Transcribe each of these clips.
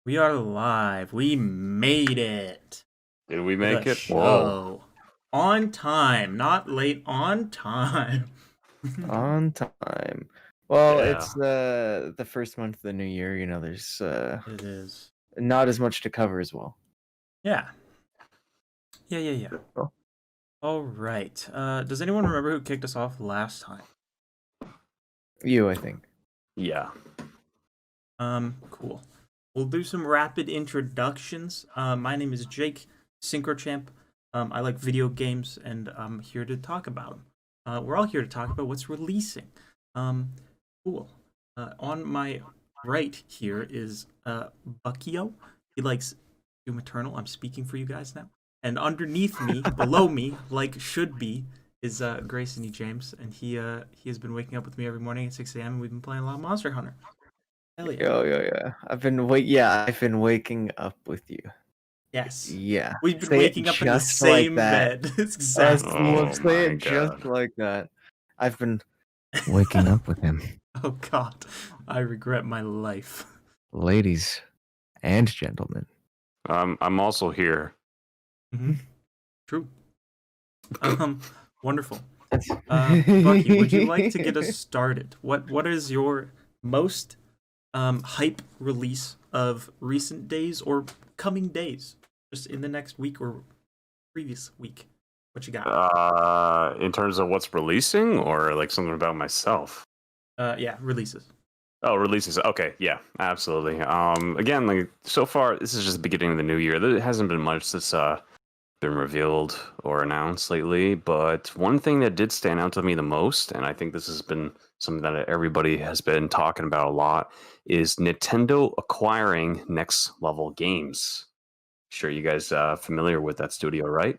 We are live. We made it. Did we The make it? show. On time, not late, on time. On time. Well, Yeah. it's the first month of the new year. You know, there's It is. not as much to cover as well. Yeah. Yeah. Cool. All right. Does anyone remember who kicked us off last time? You, I think. Yeah. Cool. We'll do some rapid introductions. My name is Jake Synchrochamp. I like video games, and I'm here to talk about them. We're all here to talk about what's releasing. Cool. On my right here is Buckio. He likes Doom Eternal. I'm speaking for you guys now. And underneath me, below me, like should be, is Grayson E. James, and he has been waking up with me every morning at 6 a.m. and we've been playing a lot of Monster Hunter. Hell yeah. Yeah. I've been waking up with you. Yes. Yeah. We've been Say it waking up in the just like same that. bed. It's exactly. Oh Say my it just God. like that. I've been waking up with him, Oh God, I regret my life. ladies and gentlemen. I'm also here. True. Wonderful. Bucky, would you like to get us started? What is your most hype release of recent days or coming days? Just in the next week or previous week. What you got? In terms of what's releasing, or like something about myself? Yeah, releases. Oh, releases. Okay, yeah, absolutely. Again, like so far, this is just the beginning of the new year. There hasn't been much that's been revealed or announced lately. But one thing that did stand out to me the most, and I think this has been something that everybody has been talking about a lot, is Nintendo acquiring Next Level Games. Sure, you guys familiar with that studio, right?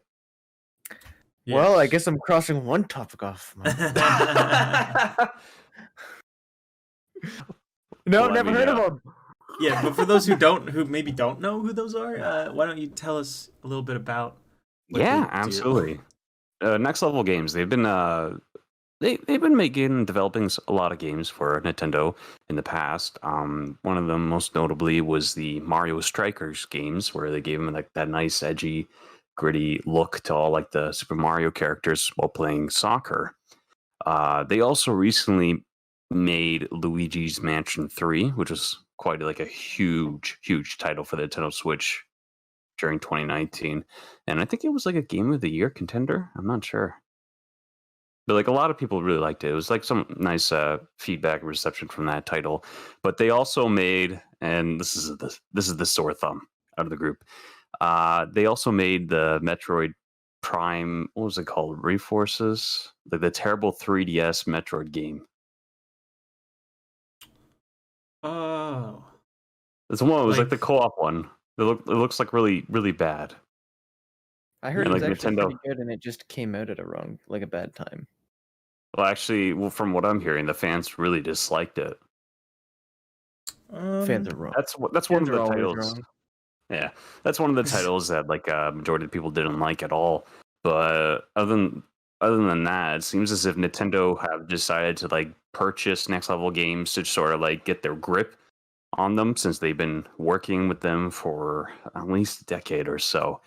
Well, I Yes. guess I'm crossing one topic off. No, Let never me heard know. of him. Yeah, but for those who maybe don't know who those are, why don't you tell us a little bit about? What they Yeah, do? absolutely. Next Level Games. They've been they've been developing a lot of games for Nintendo in the past. One of them, most notably, was the Mario Strikers games, where they gave them like that nice, edgy, gritty look to all like the Super Mario characters while playing soccer. They also recently made Luigi's Mansion 3, which was quite like a huge title for the Nintendo Switch during 2019. And I think it was like a Game of the Year contender. I'm not sure. But like a lot of people really liked it. It was like some nice feedback and reception from that title. But they also made, and this is the sore thumb out of the group. They also made the Metroid Prime. What was it called? Reforces, like the terrible 3DS Metroid game. Oh, It's one. It was like the Like- co-op one. It looks like really bad. I heard Yeah, it was like actually Nintendo. pretty good, and it just came out at a bad time. Well, actually, from what I'm hearing, the fans really disliked it. Fans are wrong. That's one Fans of the are always titles. wrong. Yeah, that's one of the titles that like majority of people didn't like at all. But other than that, it seems as if Nintendo have decided to like purchase Next Level Games to sort of like get their grip on them, since they've been working with them for at least a decade or so.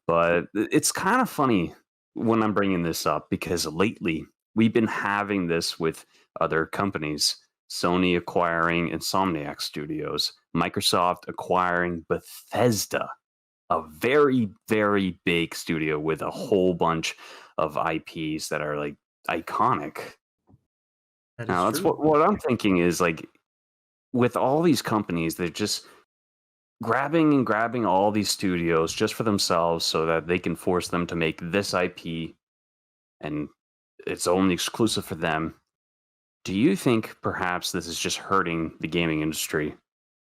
But it's kind of funny when I'm bringing this up, because lately we've been having this with other companies. Sony acquiring Insomniac Studios, Microsoft acquiring Bethesda, a very big studio with a whole bunch of IPs that are like iconic. that is Now, that's true. what I'm thinking is like, with all these companies, they're just grabbing all these studios just for themselves so that they can force them to make this IP and it's only exclusive for them. Do you think perhaps this is just hurting the gaming industry,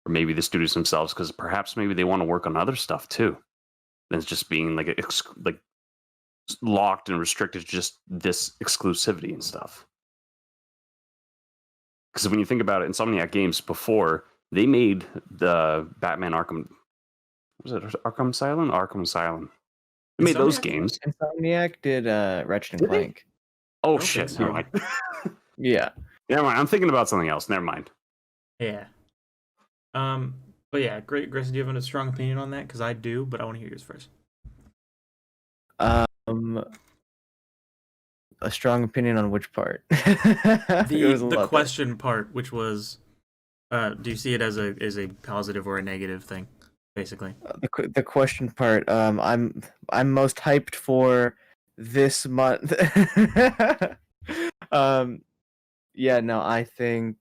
or maybe the studios themselves, because perhaps maybe they want to work on other stuff too, than it's just being like like locked and restricted to just this exclusivity and stuff? Because when you think about it, Insomniac Games before, they made the Batman Arkham. Was it Arkham Asylum? Arkham Asylum. They made those Insomniac? games. Insomniac did Ratchet and Did they? Clank. Oh don't shit! think Never so. mind. Yeah. Never mind. I'm thinking about something else. Never mind. Yeah. But yeah, great, Grayson. Do you have a strong opinion on that? Because I do, but I want to hear yours first. A strong opinion on which part? The question part, which was, do you see it as a positive or a negative thing, basically? The question part. I'm most hyped for this month. Yeah, no, I think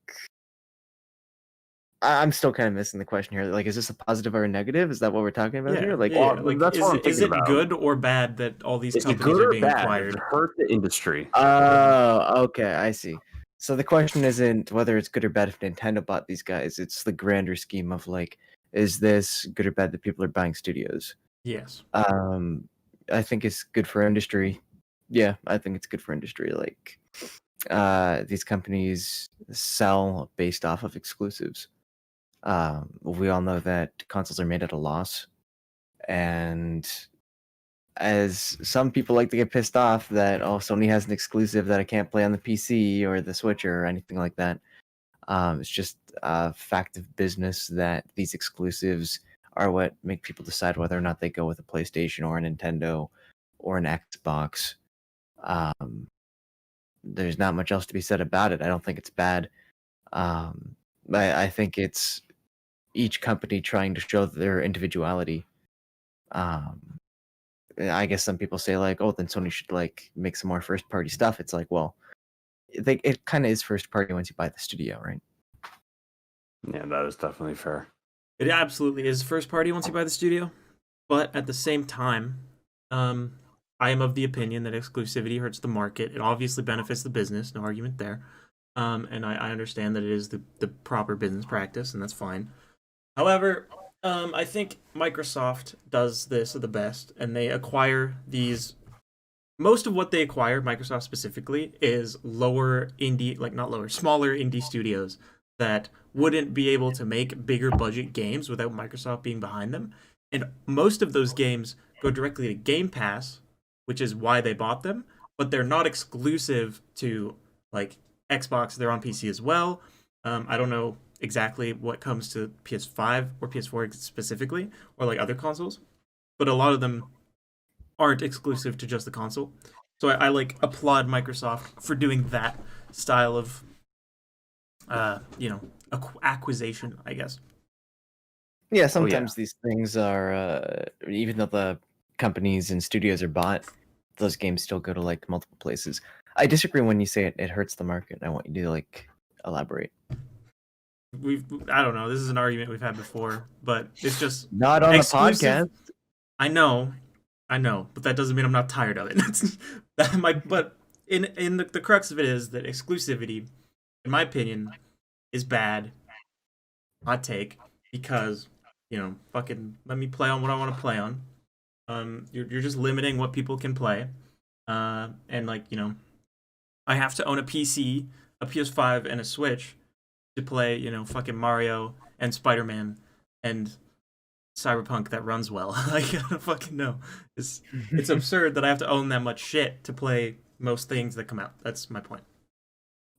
I'm still kind of missing the question here. Like, is this a positive or a negative? Is that what we're talking about here? Like, Like, that's what I'm is thinking it about. good or bad that all these Is it companies good are or being bad? acquired? Does it hurt the industry? Oh, okay, I see. So the question isn't whether it's good or bad if Nintendo bought these guys. It's the grander scheme of like, is this good or bad that people are buying studios? Yes. I think it's good for industry. Yeah, I think it's good for industry. Like, these companies sell based off of exclusives. We all know that consoles are made at a loss, and as some people like to get pissed off that Sony has an exclusive that I can't play on the PC or the Switch or anything like that. It's just a fact of business that these exclusives are what make people decide whether or not they go with a PlayStation or a Nintendo or an Xbox. There's not much else to be said about it. I don't think it's bad. I think it's each company trying to show their individuality. I guess some people say like, oh, then Sony should like make some more first party stuff. It's like, well, it kind of is first party once you buy the studio, right? Yeah, that is definitely fair. It absolutely is first party once you buy the studio, but at the same time, I am of the opinion that exclusivity hurts the market. It obviously benefits the business, no argument there. And I understand that it is the proper business practice, and that's fine. However, I think Microsoft does this the best, and they acquire these. Most of what they acquire, Microsoft specifically, is smaller indie studios that wouldn't be able to make bigger budget games without Microsoft being behind them. And most of those games go directly to Game Pass, which is why they bought them, but they're not exclusive to like Xbox. They're on PC as well. I don't know exactly what comes to PS5 or PS4 specifically, or like other consoles, but a lot of them aren't exclusive to just the console. So I like applaud Microsoft for doing that style of acquisition, I guess. Yeah, sometimes these things are even though the companies and studios are bought, those games still go to like multiple places. I disagree when you say it hurts the market. I want you to like elaborate. I don't know. This is an argument we've had before, but it's just not on the podcast. I know, but that doesn't mean I'm not tired of it. But in the crux of it is that exclusivity, in my opinion, is bad. Hot take, because fucking let me play on what I want to play on. You're just limiting what people can play, and like I have to own a PC, a PS5, and a Switch to play fucking Mario and Spider-Man and Cyberpunk that runs well. Like, I don't fucking know. It's absurd that I have to own that much shit to play most things that come out. That's my point.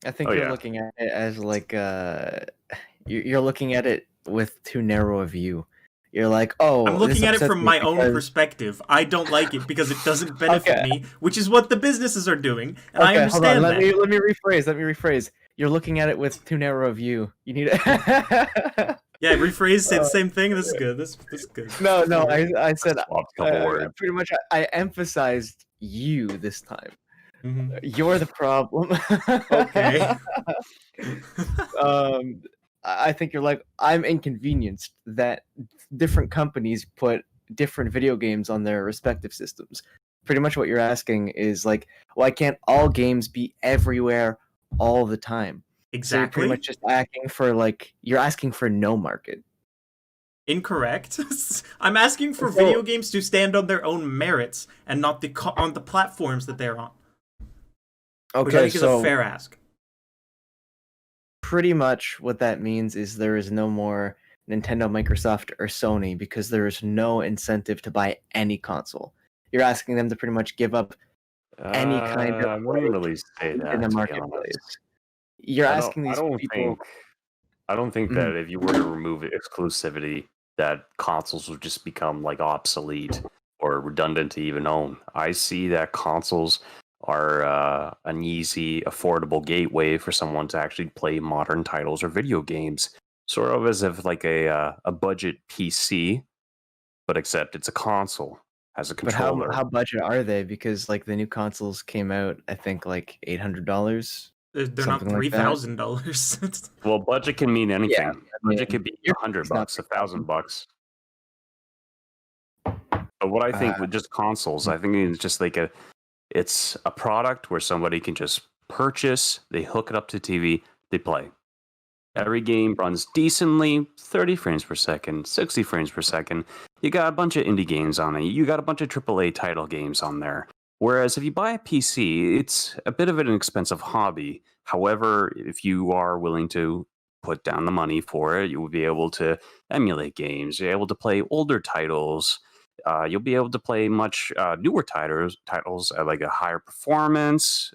I think you're looking at it as like you're looking at it with too narrow a view. You're like, oh, I'm looking at it from my own perspective. I don't like it because it doesn't benefit me, which is what the businesses are doing, and I understand that. Let me rephrase. You're looking at it with too narrow a view. You need to Yeah, rephrase, say the same thing. This is good. This is good. No, I said pretty much I emphasized you this time. Mm-hmm. You're the problem. Okay. I think you're like, I'm inconvenienced that different companies put different video games on their respective systems. Pretty much what you're asking is like, why can't all games be everywhere all the time? Exactly. So you're pretty much just you're asking for no market. Incorrect. I'm asking for video games to stand on their own merits and not on the platforms that they're on. Okay, which I think is a fair ask. Pretty much what that means is there is no more Nintendo, Microsoft, or Sony because there is no incentive to buy any console. You're asking them to pretty much give up any kind of I wouldn't really say that in the marketplace. You're asking these people. I don't think that if you were to remove exclusivity, that consoles would just become like obsolete or redundant to even own. I see that consoles are an easy, affordable gateway for someone to actually play modern titles or video games, sort of as if like a budget PC, but except it's a console, has a But controller. how budget are they? Because like the new consoles came out, I think like $800. They're not Something like that. $3,000. Well, budget can mean anything. Yeah, Budget could be $100, it's not $1,000. But what I think with just consoles, I think it's just like it's a product where somebody can just purchase, they hook it up to TV, they play. Every game runs decently, 30 frames per second, 60 frames per second. You got a bunch of indie games on it. You got a bunch of AAA title games on there. Whereas if you buy a PC, it's a bit of an expensive hobby. However, if you are willing to put down the money for it, you will be able to emulate games. You're able to play older titles. You'll be able to play much newer titles at like a higher performance,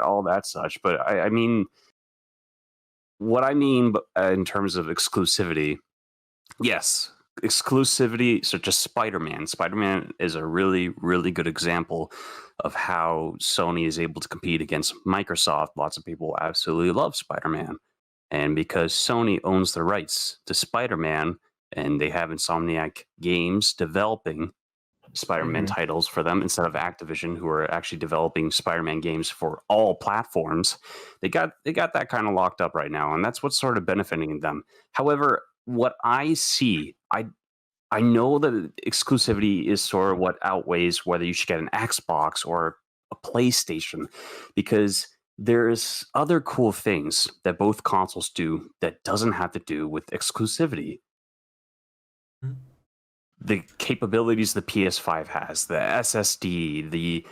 all that such. But I mean, what I mean in terms of exclusivity, yes, exclusivity such as Spider-Man. Spider-Man is a really, really good example of how Sony is able to compete against Microsoft. Lots of people absolutely love Spider-Man. And because Sony owns the rights to Spider-Man, and they have Insomniac Games developing Spider-Man titles for them instead of Activision, who are actually developing Spider-Man games for all platforms. They got that kind of locked up right now, and that's what's sort of benefiting them. However, what I see, I know that exclusivity is sort of what outweighs whether you should get an Xbox or a PlayStation, because there's other cool things that both consoles do that doesn't have to do with exclusivity. The capabilities the PS5 has, the SSD, the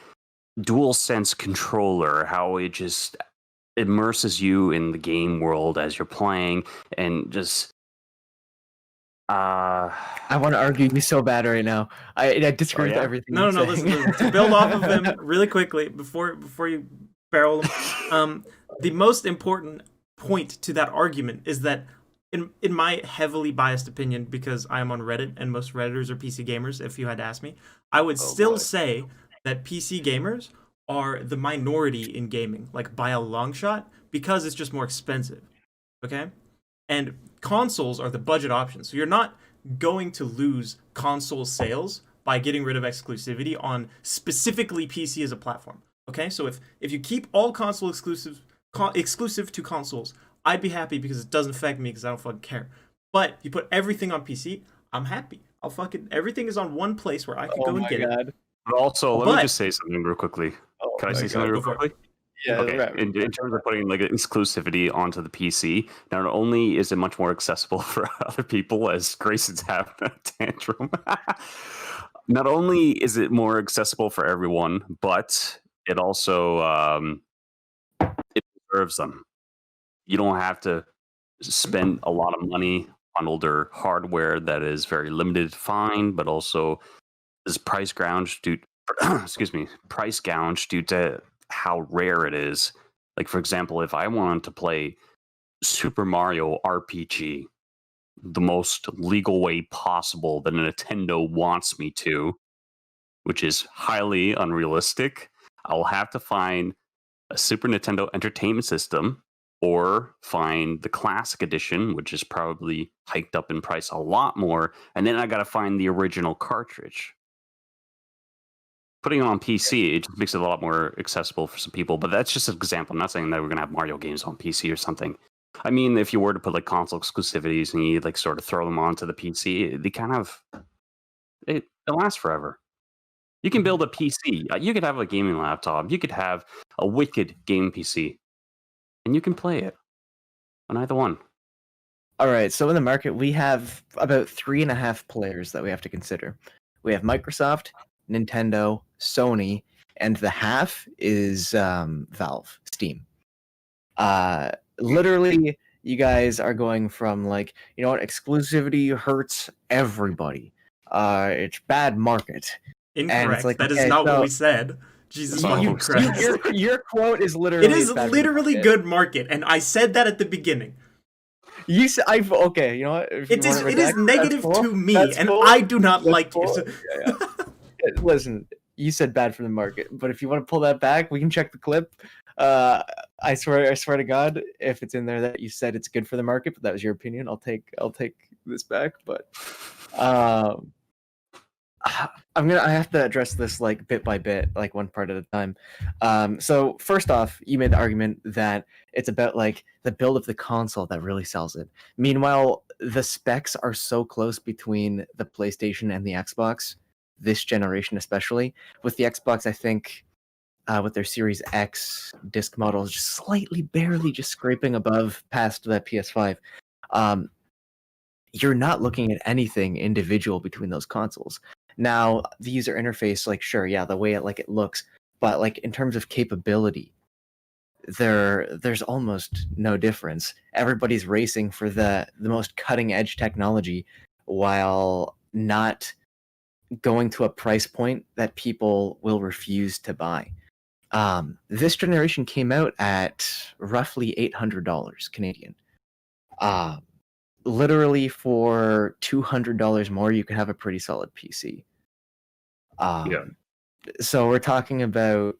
DualSense controller, how it just immerses you in the game world as you're playing, and just I want to argue you so bad right now. I disagree with everything. No, you're listen, saying. to build off of them really quickly before you barrel them. The most important point to that argument is that in my heavily biased opinion, because I am on Reddit and most Redditors are PC gamers, if you had to ask me, I would say that PC gamers are the minority in gaming, like by a long shot, because it's just more expensive. Okay? And consoles are the budget option. So you're not going to lose console sales by getting rid of exclusivity on specifically PC as a platform. Okay? So if you keep all console exclusive to consoles, I'd be happy because it doesn't affect me because I don't fucking care. But you put everything on PC, I'm happy. Everything is on one place where I can go and get it. But also, let me just say something real quickly. Can I say something real quickly? Yeah. Okay. In terms of putting like exclusivity onto the PC, not only is it much more accessible for other people, as Grayson's having a tantrum, not only is it more accessible for everyone, but it also it deserves them. You don't have to spend a lot of money on older hardware that is very limited to find, but also is price gouged due to how rare it is. Like, for example, if I wanted to play Super Mario RPG the most legal way possible that Nintendo wants me to, which is highly unrealistic, I'll have to find a Super Nintendo Entertainment System or find the Classic Edition, which is probably hiked up in price a lot more, and then I got to find the original cartridge. Putting it on PC, it just makes it a lot more accessible for some people, but that's just an example. I'm not saying that we're going to have Mario games on PC or something. I mean, if you were to put like console exclusivities and you like sort of throw them onto the PC, they kind of, it lasts forever. You can build a PC. You could have a gaming laptop. You could have a wicked game PC, and you can play it on either one. All right. So in the market, we have about 3.5 players that we have to consider. We have Microsoft, Nintendo, Sony, and the half is Valve, Steam. Literally, you guys are going from like, you know what, exclusivity hurts everybody. It's bad market. Incorrect. Like, that is not what we said. Jesus fucking Christ. Your quote is literally... It is literally good market, and I said that at the beginning. You said okay. You know what? If you It is want negative cool. to me, That's and cool. I do not That's like cool. it. Yeah. Listen, you said bad for the market, but if you want to pull that back, we can check the clip. I swear to God, if it's in there that you said it's good for the market, but that was your opinion, I'll take this back. But I have to address this like bit by bit, like one part at a time. So first off, you made the argument that it's about like the build of the console that really sells it. Meanwhile, the specs are so close between the PlayStation and the Xbox, this generation especially. With the Xbox, I think with their Series X disc models just slightly, barely just scraping above past the PS5. You're not looking at anything individual between those consoles. Now, the user interface, like, sure, yeah, the way it looks, but like in terms of capability, there's almost no difference. Everybody's racing for the most cutting edge technology while not going to a price point that people will refuse to buy. This generation came out at roughly $800 Canadian. Literally for $200 more, you can have a pretty solid PC. Yeah. So we're talking about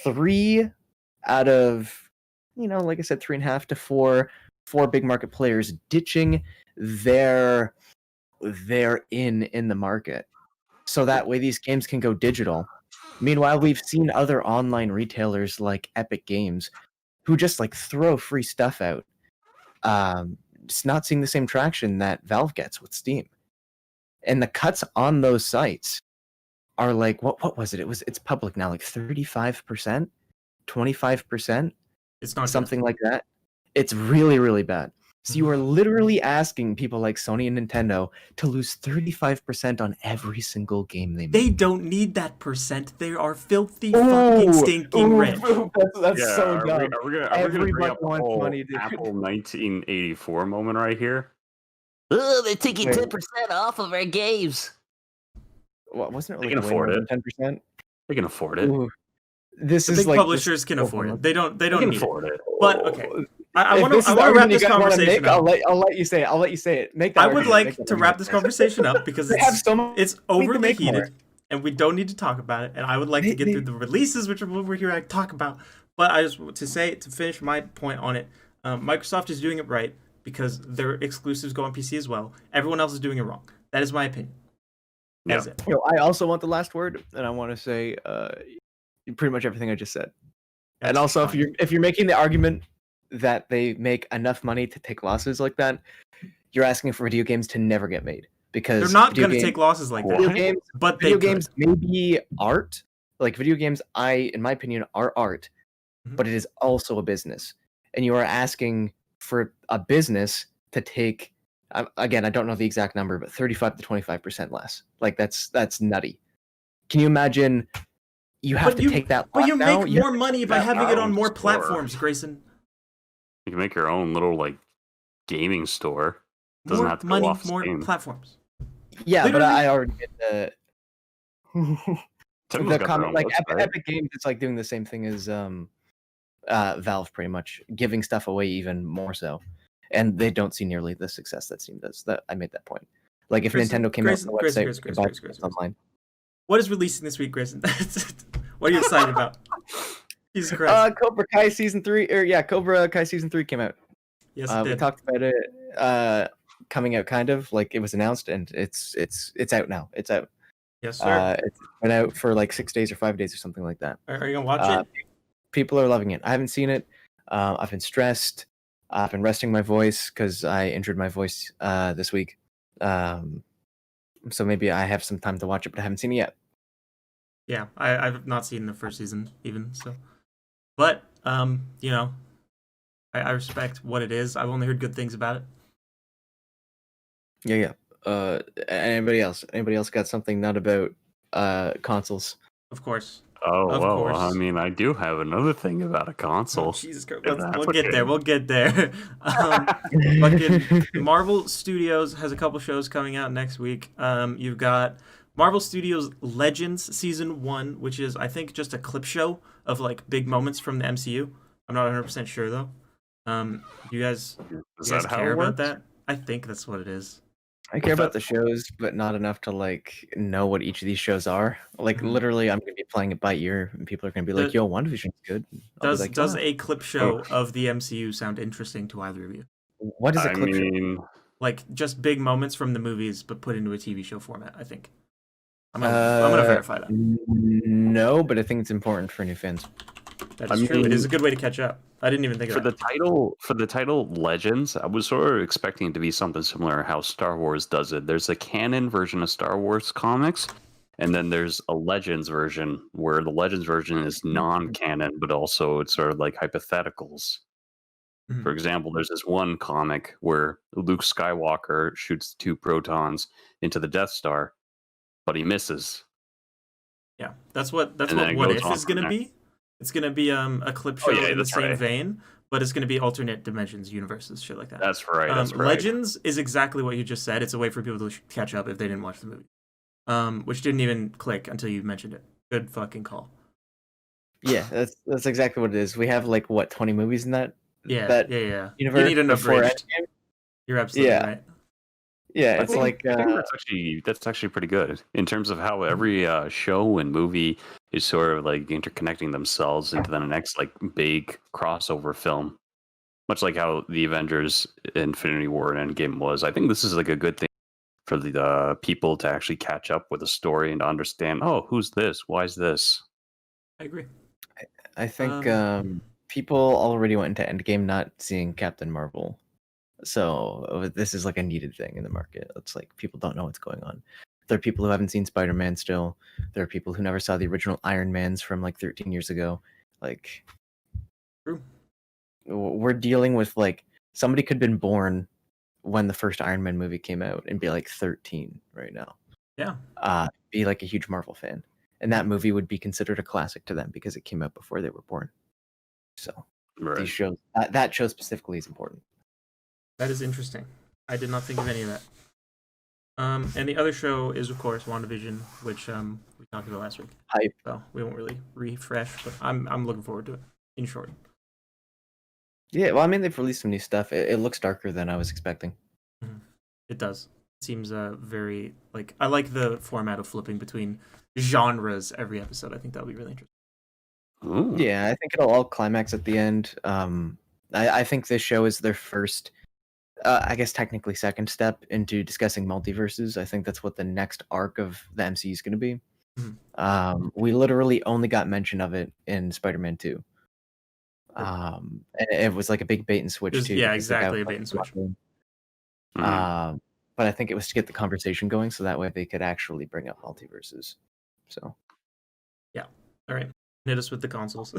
3 out of, like I said, 3.5 to 4 big market players ditching their in the market, so that way these games can go digital. Meanwhile, we've seen other online retailers like Epic Games who just like throw free stuff out. Just not seeing the same traction that Valve gets with Steam. And the cuts on those sites are like, what was it? It's public now, like 35%, 25%, It's not something like that. It's really, really bad. So you are literally asking people like Sony and Nintendo to lose 35% on every single game they make. They don't need that percent. They are filthy, fucking stinking rich. That's so dumb. Are we gonna bring up the whole Apple 1984 moment right here? Oh, they're taking 10% off of our games. What wasn't it? They can afford it. 10%. They can afford it. Ooh. This The is big like publishers can afford it. They don't They can need afford it. it. But okay, I want to wrap this conversation up. I'll let you say it. Make that. I would like to wrap this conversation up because it's overly heated and we don't need to talk about it. And I would like to get through the releases, which are what we're here to talk about. But I just to finish my point on it. Microsoft is doing it right because their exclusives go on PC as well. Everyone else is doing it wrong. That is my opinion. That's it. I also want the last word, and I want to say pretty much everything I just said. That's and also, fine. if you're making the argument that they make enough money to take losses like that, you're asking for video games to never get made because they're not going to take losses like that. Video games may be art. Like video games, in my opinion, are art, but it is also a business, and you are asking for a business to take. Again, I don't know the exact number, but 35 to 25% less. Like that's nutty. Can you imagine? You have to take that. But you make more money by having it on more platforms, Grayson. You can make your own little like gaming store. Doesn't have to go off more platforms. Yeah, literally. But I already get the comment. Like Epic Games, it's like doing the same thing as Valve, pretty much giving stuff away even more so, and they don't see nearly the success that Steam does. That I made that point. Like if Nintendo came out on the website, online. What is releasing this week, Grayson? What are you excited about? Jesus Christ. Cobra Kai season 3, Cobra Kai season 3 came out. Yes, it did. We talked about it coming out, kind of like it was announced, and it's out now. It's out. Yes, sir. It's been out for like 6 days or 5 days or something like that. Are you gonna watch it? People are loving it. I haven't seen it. I've been stressed. I've been resting my voice because I injured my voice this week. So maybe I have some time to watch it, but I haven't seen it yet. Yeah, I've not seen the first season even, so. But, you know, I respect what it is. I've only heard good things about it. Yeah. Anybody else? Anybody else got something not about consoles? Of course. Oh, of course. I mean, I do have another thing about a console. Oh, Jesus Christ. We'll get there. Fucking Marvel Studios has a couple shows coming out next week. You've got Marvel Studios Legends Season 1, which is, I think, just a clip show of, like, big moments from the MCU. I'm not 100% sure, though. Do you guys Is you guys that how care it about works? that? I think that's what it is. I care about that- the shows, but not enough to like know what each of these shows are. Like Mhm. literally, I'm gonna be playing it by ear, and people are gonna be like, The- "Yo, WandaVision's good." I'll be like, Does "Ah, a clip show of the MCU sound interesting to either of you? what is a I clip show?" mean, Like just big moments from the movies, but put into a TV show format. I think. I'm gonna verify that. No, but I think it's important for new fans. That I is true. It is mean, a good way to catch up. I didn't even think for of the that. title Legends, I was sort of expecting it to be something similar to how Star Wars does it. There's a canon version of Star Wars comics, and then there's a Legends version where the Legends version is non-canon, but also it's sort of like hypotheticals. Mhm. For example, there's this one comic where Luke Skywalker shoots 2 protons into the Death Star, but he misses. Yeah, that's what And then it What goes If on is from gonna there. be. It's gonna be a clip Oh show yeah, in the that's same right. vein, but it's gonna be alternate dimensions, universes, shit like that. That's right. That's right. Legends is exactly what you just said. It's a way for people to catch up if they didn't watch the movie. Which didn't even click until you mentioned it. Good fucking call. Yeah, that's exactly what it is. We have like what 20 movies in that Yeah. You universe need an before abridged. Endgame? You're absolutely Yeah. right. Yeah, I it's think, like I think that's actually pretty good in terms of how every show and movie is sort of like interconnecting themselves into the next like big crossover film, much like how the Avengers Infinity War and Endgame was. I think this is like a good thing for the people to actually catch up with the story and to understand, oh, who's this? Why is this? I agree. I think Um, people already went into Endgame not seeing Captain Marvel. So this is like a needed thing in the market. It's like people don't know what's going on. There are people who haven't seen Spider-Man still. There are people who never saw the original Iron Mans from like 13 years ago. Like True. we're dealing with like somebody could have been born when the first Iron Man movie came out and be like 13 right now. Yeah. Be like a huge Marvel fan. And that movie would be considered a classic to them because it came out before they were born. So Right. these shows that show specifically is important. That is interesting. I did not think of any of that. And the other show is, of course, WandaVision, which we talked about last week. Hype. So we won't really refresh, but I'm looking forward to it. In short, Yeah, well, I mean, they've released some new stuff. It looks darker than I was expecting. it does. It seems very like I like the format of flipping between genres every episode. I think that'll be really interesting. Ooh. Yeah, I think it'll all climax at the end. I think this show is their first, I guess technically second step into discussing multiverses. I think that's what the next arc of the MCU is going to be. We literally only got mention of it in Spider-Man 2. And it was like a big bait and switch too. Yeah, because, like, exactly, a bait and switch. But I think it was to get the conversation going, so that way they could actually bring up multiverses. So Yeah. All right. Hit us with the consoles.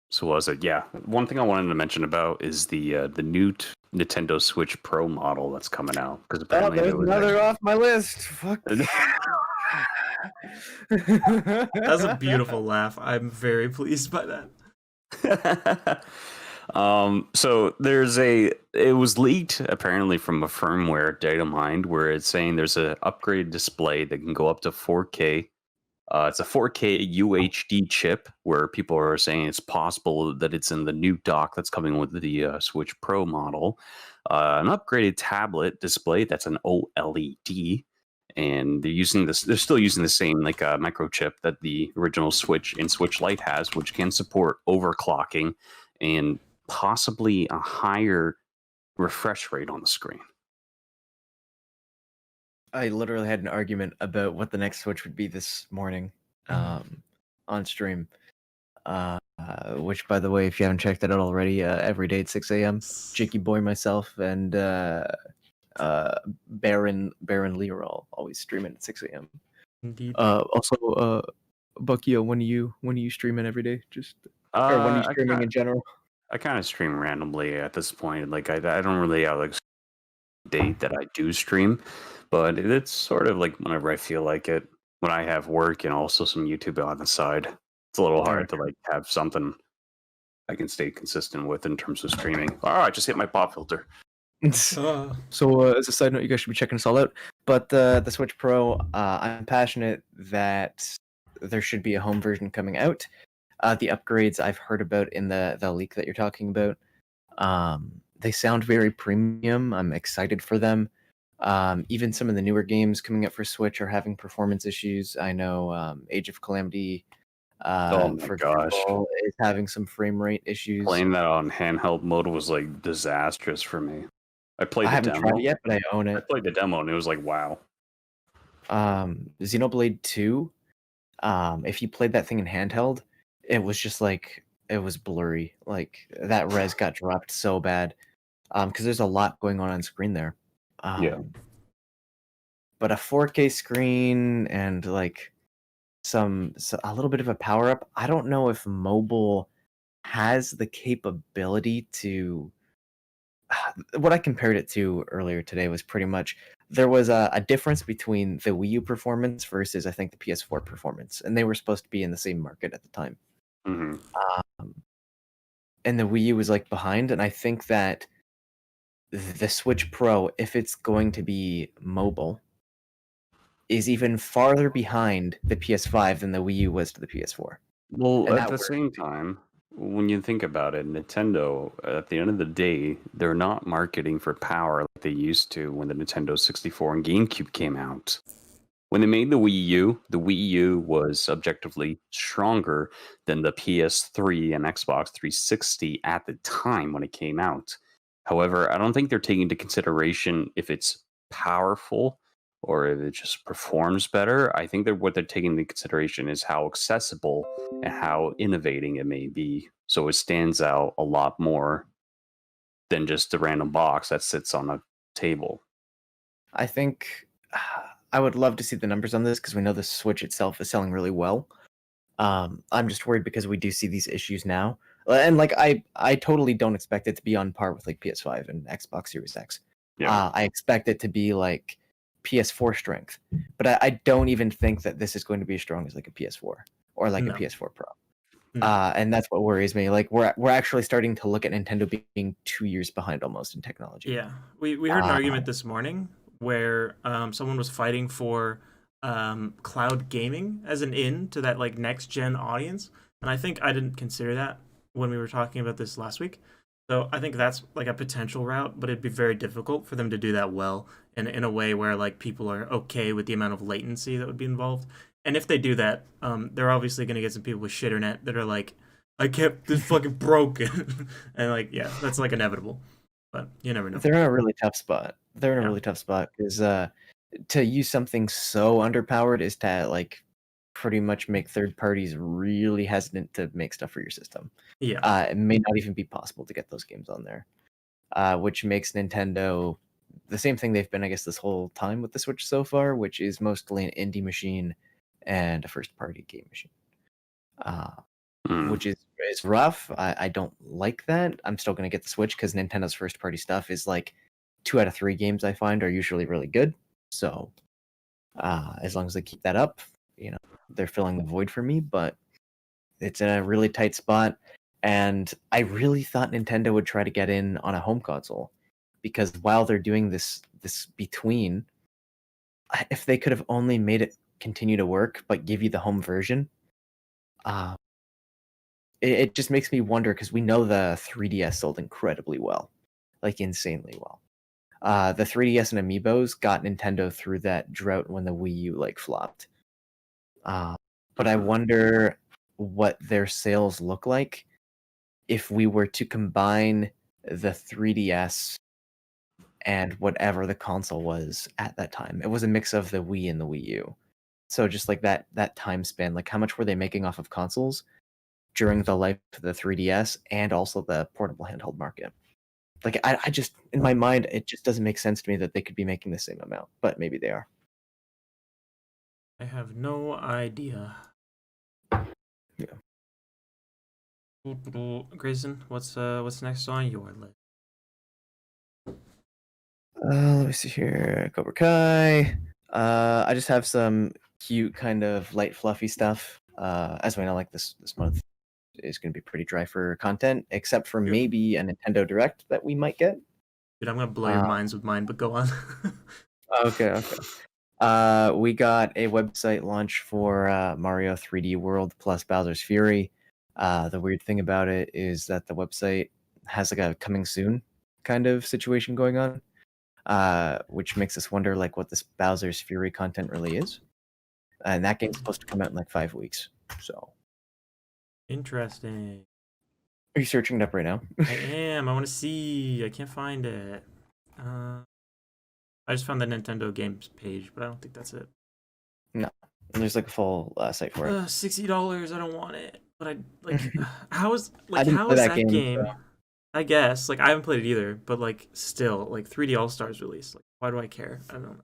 So what was it? Yeah, one thing I wanted to mention about is the new Nintendo Switch Pro model that's coming out because apparently there's there was another off my list. Fuck. That's a beautiful laugh. I'm very pleased by that. So it was leaked apparently from a firmware data mined where it's saying there's an upgraded display that can go up to 4K. It's a 4K UHD chip where people are saying it's possible that it's in the new dock that's coming with the Switch Pro model. An upgraded tablet display that's an OLED. And they're still using the same like microchip that the original Switch and Switch Lite has, which can support overclocking and possibly a higher refresh rate on the screen. I literally had an argument about what the next Switch would be this morning on stream. Which, by the way, if you haven't checked it out already, every day at 6 a.m., Jakey Boy, myself, and Baron Lee are all always streaming at 6 a.m. Indeed. Also, Buckyo, when are you streaming every day? Or when are you streaming in general? I kind of stream randomly at this point. Like I don't really have like a date that I do stream, but it's sort of like whenever I feel like it. When I have work and also some YouTube on the side, it's a little hard to like have something I can stay consistent with in terms of streaming. Oh, I just hit my pop filter. So as a side note, you guys should be checking us all out. But the Switch Pro, I'm passionate that there should be a home version coming out. The upgrades I've heard about in the leak that you're talking about, they sound very premium. I'm excited for them. Even some of the newer games coming up for Switch are having performance issues. I know Age of Calamity, Oh my for gosh. example, is having some frame rate issues. Playing that on handheld mode was like disastrous for me. I played I the haven't demo. tried it yet, but I own I it. played the demo and it was like, wow. Xenoblade 2, if you played that thing in handheld, it was just like it was blurry. Like that res got dropped so bad. Because there's a lot going on screen there. Yeah. But a 4K screen and like a little bit of a power up. I don't know if mobile has the capability to. What I compared it to earlier today was pretty much there was a difference between the Wii U performance versus I think the PS4 performance, and they were supposed to be in the same market at the time. hmm And the Wii U was like behind, and I think that the Switch Pro, if it's going to be mobile, is even farther behind the PS5 than the Wii U was to the PS4. Well, And at that the same time, when you think about it, Nintendo, at the end of the day, they're not marketing for power like they used to when the Nintendo 64 and GameCube came out. When they made the Wii U was objectively stronger than the PS3 and Xbox 360 at the time when it came out. However, I don't think they're taking into consideration if it's powerful or if it just performs better. I think that what they're taking into consideration is how accessible and how innovating it may be. So it stands out a lot more than just a random box that sits on a table. I think I would love to see the numbers on this because we know the Switch itself is selling really well. I'm just worried because we do see these issues now, and like I totally don't expect it to be on par with like PS5 and Xbox Series X. Yeah. I expect it to be like PS4 strength, but I don't even think that this is going to be as strong as like a PS4 or like No. a PS4 Pro. No. And that's what worries me. Like we're actually starting to look at Nintendo being 2 years behind almost in technology. Yeah, we heard an argument this morning where someone was fighting for cloud gaming as an in to that like next gen audience, and I think I didn't consider that when we were talking about this last week. So I think that's like a potential route, but it'd be very difficult for them to do that well in a way where like people are okay with the amount of latency that would be involved. And if they do that, they're obviously going to get some people with shitternet that are like, I kept this fucking broken, and like yeah, that's like inevitable. But you never know. They're in a really tough spot. They're in a Yeah. really tough spot because to use something so underpowered is to like pretty much make third parties really hesitant to make stuff for your system. Yeah. It may not even be possible to get those games on there, which makes Nintendo the same thing they've been, I guess, this whole time with the Switch so far, which is mostly an indie machine and a first-party game machine, which is rough. I don't like that. I'm still going to get the Switch because Nintendo's first-party stuff is like 2 out of 3 games I find are usually really good. So as long as they keep that up, you know, they're filling the void for me. But it's in a really tight spot, and I really thought Nintendo would try to get in on a home console because while they're doing this between, if they could have only made it continue to work but give you the home version, it just makes me wonder because we know the 3DS sold incredibly well, like insanely well. The 3DS and Amiibos got Nintendo through that drought when the Wii U like flopped. But I wonder what their sales look like if we were to combine the 3DS and whatever the console was at that time. It was a mix of the Wii and the Wii U. So just like that time span, like how much were they making off of consoles during the life of the 3DS and also the portable handheld market? Like I just in my mind it just doesn't make sense to me that they could be making the same amount, but maybe they are. I have no idea. Yeah. Grayson, what's next on your list? Let me see here. Cobra Kai. I just have some cute kind of light fluffy stuff. As we know, like this month is going to be pretty dry for content, except for maybe a Nintendo Direct that we might get. Dude, I'm gonna blow your minds with mine, but go on. Okay. We got a website launch for Mario 3D World plus Bowser's Fury. The weird thing about it is that the website has like a coming soon kind of situation going on, which makes us wonder like what this Bowser's Fury content really is. And that game's supposed to come out in like 5 weeks. So, Interesting. are you searching it up right now? I am. I want to see. I can't find it. I just found the Nintendo games page, but I don't think that's it. No, there's like a full site for it. $60. I don't want it. But I like. How is I didn't play that that game, game? so- I guess like I haven't played it either, but like still like 3D All Stars release. Like, why do I care? I don't know.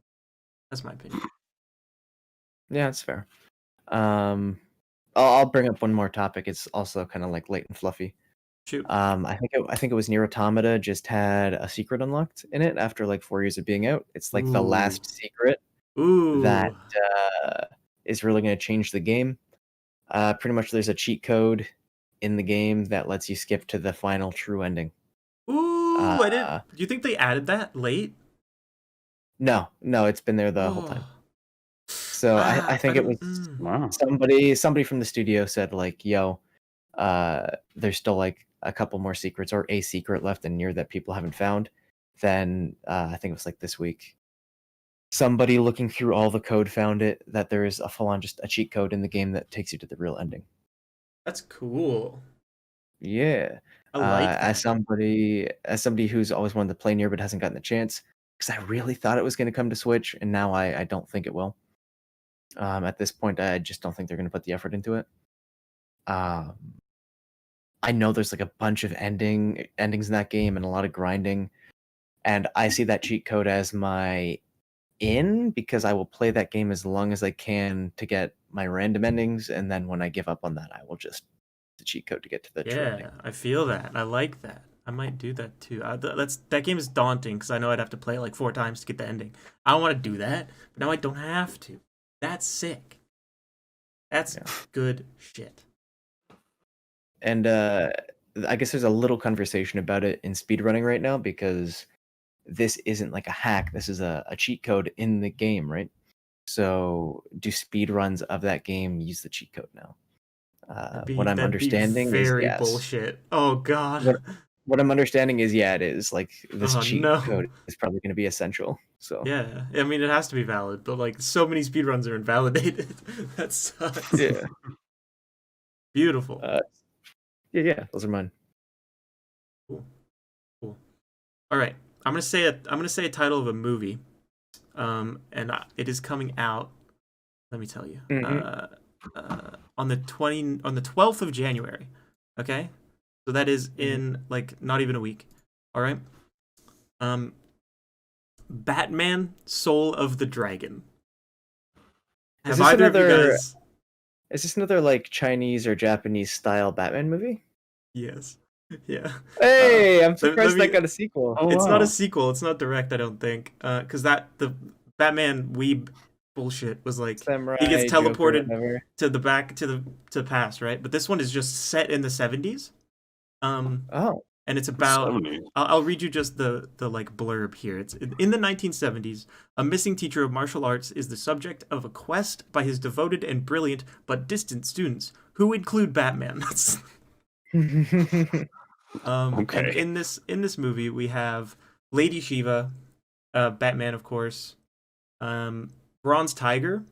That's my opinion. Yeah, it's fair. I'll bring up one more topic. It's also kind of like light and fluffy. Shoot. I think it was Nier Automata just had a secret unlocked in it after like 4 years of being out. It's like the last secret Ooh. that is really going to change the game. Pretty much, there's a cheat code in the game that lets you skip to the final true ending. Ooh. I didn't. Do you think they added that late? No, it's been there the whole time. So I think it was Wow. somebody from the studio said like, "Yo, there's still like a couple more secrets or a secret left in Nier that people haven't found." Then I think it was like this week, somebody looking through all the code found it that there is a full-on just a cheat code in the game that takes you to the real ending. That's cool. Yeah, I like that. as somebody who's always wanted to play Nier but hasn't gotten the chance, because I really thought it was going to come to Switch, and now I don't think it will. At this point, I just don't think they're going to put the effort into it. I know there's like a bunch of endings in that game and a lot of grinding, and I see that cheat code as my in because I will play that game as long as I can to get my random endings, and then when I give up on that, I will just the cheat code to get to the true ending. Yeah, I feel that. I like that. I might do that too. That game is daunting because I know I'd have to play it like 4 times to get the ending. I don't want to do that, but now I don't have to. That's sick. That's good shit. And I guess there's a little conversation about it in speedrunning right now because this isn't like a hack. This is a cheat code in the game, right? So do speedruns of that game use the cheat code now? What I'm understanding is very yes. bullshit. Oh god. What I'm understanding is it is like this cheat no. code is probably going to be essential. So yeah, I mean it has to be valid, but like so many speedruns are invalidated. That sucks. Yeah. Beautiful. Yeah, those are mine. Cool. All right, I'm gonna say a title of a movie, and it is coming out. Let me tell you, on the 12th of January. Okay, so that is in like not even a week. All right. Batman: Soul of the Dragon. Is Have either of you guys? Is this another like Chinese or Japanese style Batman movie? Yes. Yeah. Hey, I'm surprised that got a sequel. Oh, It's wow. not a sequel. It's not direct, I don't think. Because the Batman weeb bullshit was like Samurai, he gets Joker, teleported whatever. to the back to the past, right? But this one is just set in the 70s. Oh, And it's about 70s. I'll read you just the like blurb here. It's in the 1970s, a missing teacher of martial arts is the subject of a quest by his devoted and brilliant but distant students, who include Batman. That's Okay. And in this movie we have Lady Shiva, Batman of course, Bronze Tiger,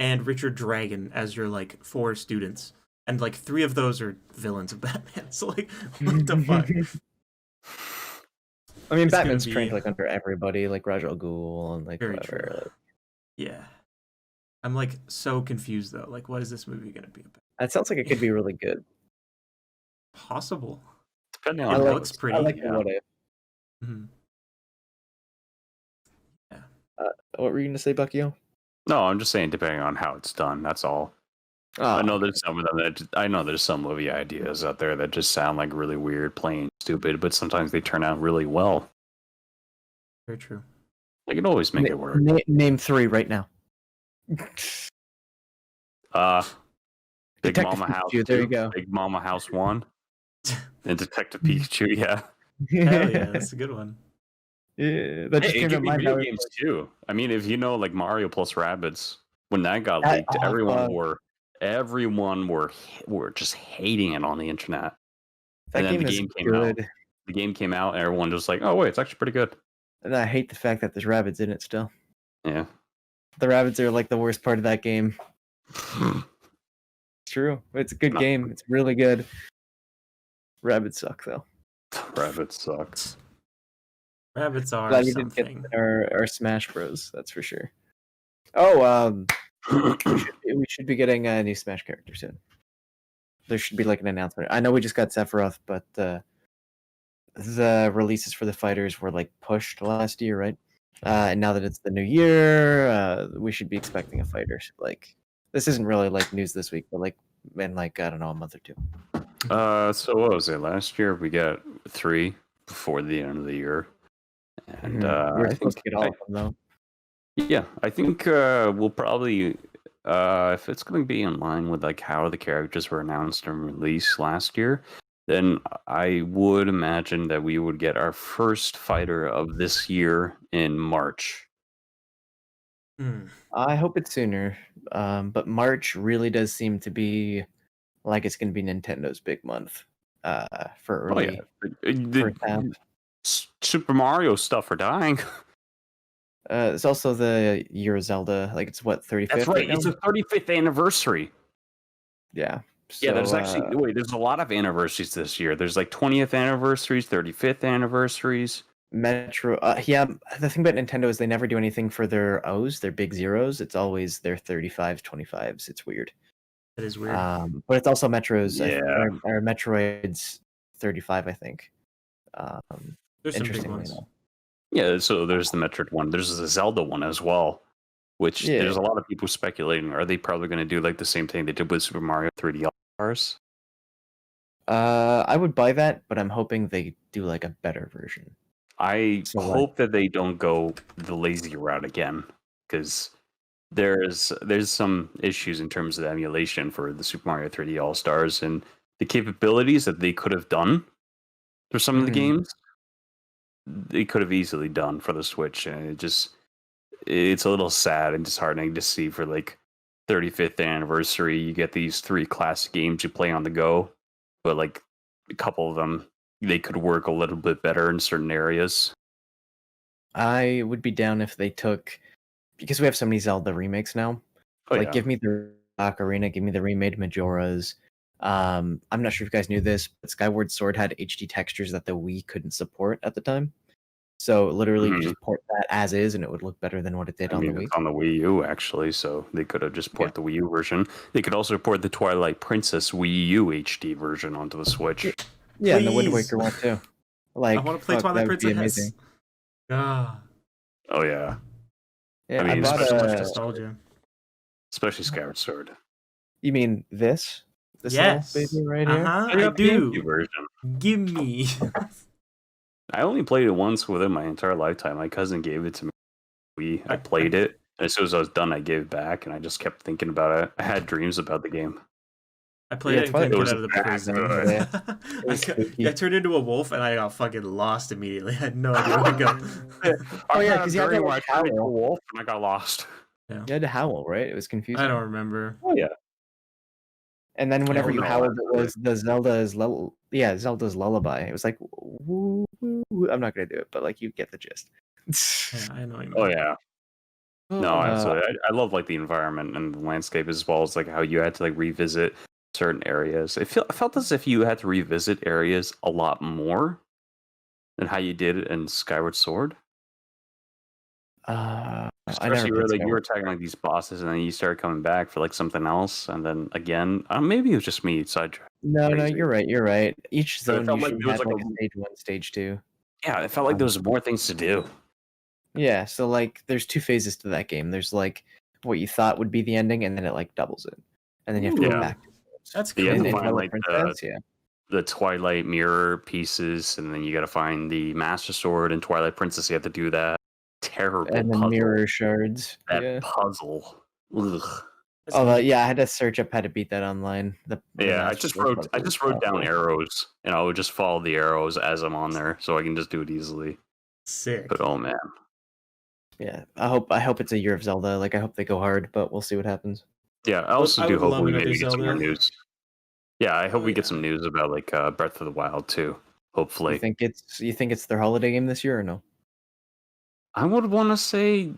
and Richard Dragon as your like 4 students. And like 3 of those are villains of Batman. So like, what the fuck? I mean, It's gonna Batman's be- trained like under everybody, like Ra's al Ghul and like Very whatever. true. Like, Yeah. I'm like so confused though. Like, what is this movie gonna be about? that sounds like it could be really good. Possible. Depending It on looks pretty. I like yeah. the what if. Mhm. What were you gonna say, Buckyo? No, I'm just saying depending on how it's done. That's all. Oh, I know there's some of them I know there's some movie ideas out there that just sound like really weird, plain stupid, but sometimes they turn out really well. Very true. They can always make it work. Name 3 right now. Big Detective Mama House Pikachu, there you 2, go. Big Mama House 1, and Detective Pikachu. Yeah, Hell yeah, that's a good one. Yeah, that just it came to could be mind. video games too. I mean, if you know, like Mario plus Rabbids, when that got That- leaked, oh, everyone fuck. wore everyone were just hating it on the internet. That And then game the is game came out. good. The game came out, and everyone was like, "Oh wait, it's actually pretty good." And I hate the fact that there's rabbits in it still. Yeah. The rabbits are like the worst part of that game. It's true. It's a good Not- game. It's really good. Rabbits suck though. Rabbits sucks. Rabbits are Glad we didn't get something. our Smash Bros. That's for sure. Oh, we should be getting a new Smash character soon. There should be like an announcement. I know we just got Sephiroth, but the releases for the fighters were like pushed last year, right? And now that it's the new year, we should be expecting a fighter. Like this isn't really like news this week, but like in like I don't know, a month or two. So what was it? Last year we got 3 before the end of the year, and We're I supposed think to get all of them though. yeah, I think we'll probably if it's going to be in line with like how the characters were announced and released last year, then I would imagine that we would get our first fighter of this year in March. I hope it's sooner, but March really does seem to be like it's going to be Nintendo's big month for early first half. Super Mario stuff are dying. It's also the year of Zelda. Like it's what 35th. That's right. It's a 35th anniversary. Yeah. Yeah, there's So, actually there's a lot of anniversaries this year. There's like 20th anniversaries, 35th anniversaries. Metro. Yeah, the thing about Nintendo is they never do anything for their O's, their big zeros. It's always their 35s, 25s. It's weird. That is weird. But it's also Metro's. Yeah. Or Metroid's 35, I think. There's some big Interestingly ones. enough. Yeah, so there's the Metroid one. There's the Zelda one as well, which Yeah. there's a lot of people speculating. Are they probably going to do like the same thing they did with Super Mario 3D All-Stars? I would buy that, but I'm hoping they do like a better version. I So, like- hope that they don't go the lazy route again, because there's some issues in terms of emulation for the Super Mario 3D All-Stars and the capabilities that they could have done for some of the Mhm. games. They could have easily done for the Switch, and it's a little sad and disheartening to see for like 35th anniversary you get these 3 classic games you play on the go, but like a couple of them they could work a little bit better in certain areas. I would be down if they took, because we have so many Zelda remakes now. Oh, Like, yeah. give me the Ocarina, give me the remade Majora's. I'm not sure if you guys knew this, but Skyward Sword had HD textures that the Wii couldn't support at the time. So literally, you Mhm. just port that as is, and it would look better than what it did I on mean, the Wii. it's on the Wii U actually, so they could have just ported the Wii U version. They could also port the Twilight Princess Wii U HD version onto the Switch. Yeah, and the Wind Please. Waker one too. Like, I want to play fuck, Twilight that would be Princess. amazing. Ah, Oh yeah, Yeah, I mean, bought so much a. nostalgia. especially Skyward Sword. You mean this? This Yes. little baby right here? Uh-huh, I I got the GameCube do. version. Give me. I only played it once within my entire lifetime. My cousin gave it to me. I played it. And as soon as I was done, I gave it back, and I just kept thinking about it. I had dreams about the game. I played Yeah, it and couldn't Twilight get out of the was prison. bad. Yeah. I, was spooky. I turned into a wolf and I got fucking lost immediately. I had no idea where to go. Oh, yeah, I had 'cause a you had dream to, where I like, turned into a howl. wolf and I got lost. You had to howl, right? It was confusing. I don't remember. Oh yeah. And then whenever you no, howled, it actually. was the Zelda's lullaby. It was like woo, woo, woo. I'm not gonna do it, but like you get the gist. Yeah, I know what you mean. Oh yeah. No, Uh, I love like the environment and the landscape as well as like how you had to like revisit certain areas. I felt as if you had to revisit areas a lot more than how you did in Skyward Sword. I never Especially where played like you were Skyward. attacking like these bosses and then you started coming back for like something else and then again maybe it was just me sidetracked. No, crazy. you're right. Each But it zone felt like usually there was, had like, like a stage 1, stage 2. Yeah, it felt like there was more things to do. Yeah, so like there's 2 phases to that game. There's like what you thought would be the ending, and then it like doubles it, and then you have to Ooh. go Yeah. back. That's You cool. have to In find, Twilight like, Princess, yeah. The Twilight Mirror pieces, and then you got to find the Master Sword in Twilight Princess. You have to do that terrible And then puzzle. mirror shards. That Yeah. puzzle. Ugh. That's Although, neat. yeah, I had to search up how to beat that online. The Yeah, I Master just Sword wrote puzzle is down awful. arrows, and I would just follow the arrows as I'm on there, so I can just do it easily. Sick. But oh man, Yeah, I hope it's a year of Zelda. Like, I hope they go hard, but we'll see what happens. Yeah, I also I do would hope love we another maybe get some more Zelda. news. Yeah, I hope Oh, we get yeah. some news about like Breath of the Wild too. You Hopefully, think it's their holiday game this year or no? I would want to say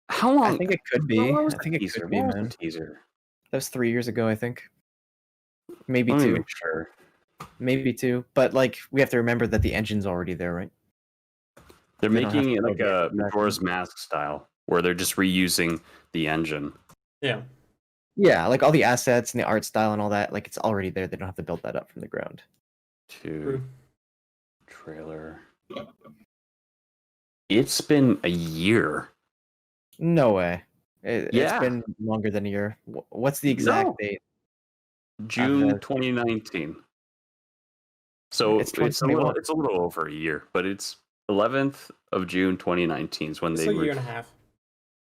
how long? I think it could What be. was I the think it teaser? could be, What was the man. teaser? That was 3 years ago, I think. Maybe Let me 2. make sure. Maybe 2. But like we have to remember that the engine's already there, right? They're They don't have making to it build like the a engine back Majora's in. Mask style, where they're just reusing the engine. Yeah. Yeah, like all the assets and the art style and all that, like it's already there. They don't have to build that up from the ground. To trailer. It's been a year. No way. It's Yeah. been longer than a year. What's the exact No. date? June 2019. So It's it's a little 2021. over a year, but it's 11th of June 2019 is when It's they like a were. year and a half.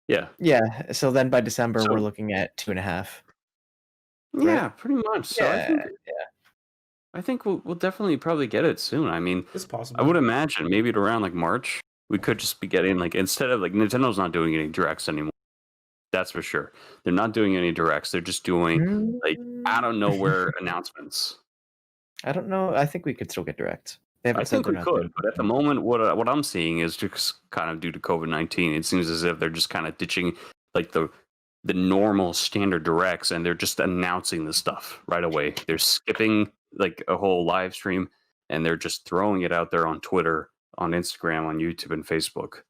Yeah. Yeah, so then by December So- we're looking at 2.5. Yeah, pretty much. So Yeah, I think we'll definitely probably get it soon. I mean, It's I possible. would imagine maybe at around like March we could just be getting like, instead of like, Nintendo's not doing any directs anymore. That's for sure. They're not doing any directs. They're just doing like out of nowhere announcements. I don't know. I think we could still get direct. They haven't I said think they're we not could, doing but at the moment, what I'm seeing is just kind of due to COVID-19. It seems as if they're just kind of ditching like the normal standard directs, and they're just announcing the stuff right away. They're skipping like a whole live stream, and they're just throwing it out there on Twitter, on Instagram, on YouTube, and Facebook.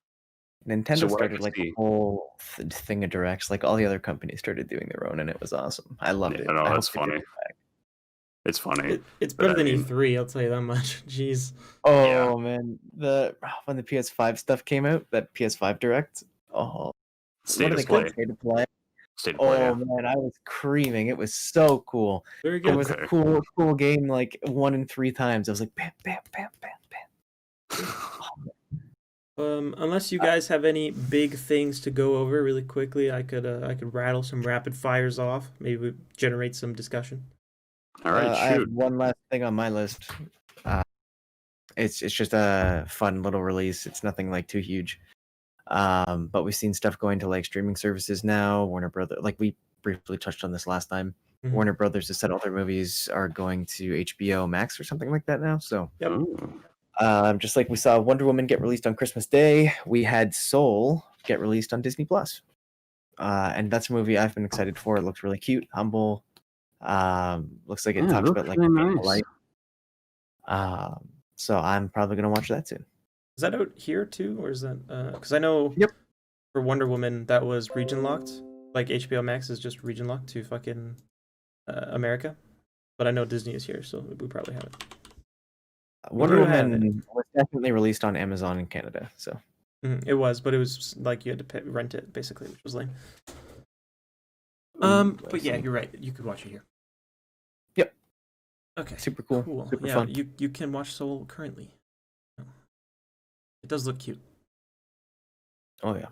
Nintendo So what I started could like see- a whole thing of directs. Like all the other companies started doing their own, and it was awesome. I loved it. I know, I hope that's they bring funny. it back. It's funny. It's but better I than mean- E3, I'll tell you that much. Jeez. Oh man, when the PS5 stuff came out, that PS5 direct. Oh, State what are of they called? play. State of play. State of play. Oh man, I was creaming. It was so cool. Very It good. was a Okay. cool game. Like 1 in 3 times, I was like, bam, bam, bam, bam, bam. Unless you guys have any big things to go over really quickly, I could rattle some rapid fires off. Maybe we generate some discussion. All right, I have shoot. one last thing on my list. It's just a fun little release. It's nothing like too huge. But we've seen stuff going to like streaming services now. Warner Brothers, like we briefly touched on this last time. Mhm. Warner Brothers has said all their movies are going to HBO Max or something like that now. So, Yep. Ooh. just like we saw Wonder Woman get released on Christmas Day, we had Soul get released on Disney Plus. And that's a movie I've been excited for. It looks really cute, humble. Looks like it Yeah, talks looks about like really being nice. life. So I'm probably gonna watch that soon. Is that out here too, or is that because I know Yep. for Wonder Woman that was region locked. Like HBO Max is just region locked to fucking America, but I know Disney is here, so we probably have it. Wonder do have Woman was definitely released on Amazon in Canada. So It was, but it was like you had to rent it basically, which was lame. I But yeah, see. you're right. You could watch it here. Yep. Okay. super cool, Cool. super Yeah, fun. you can watch Soul currently. It does look cute. Oh yeah.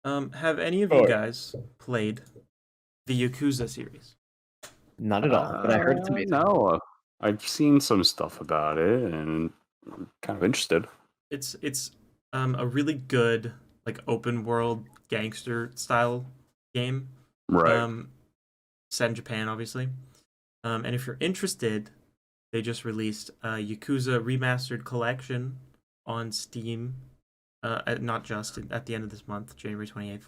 Have any of you guys played the Yakuza series? Not at all, but I heard it's amazing. No, I've seen some stuff about it, and I'm kind of interested. It's a really good like open world gangster style game. Right. Set in Japan, obviously. And if you're interested, they just released a Yakuza Remastered Collection on Steam. Not just at the end of this month, January 28th.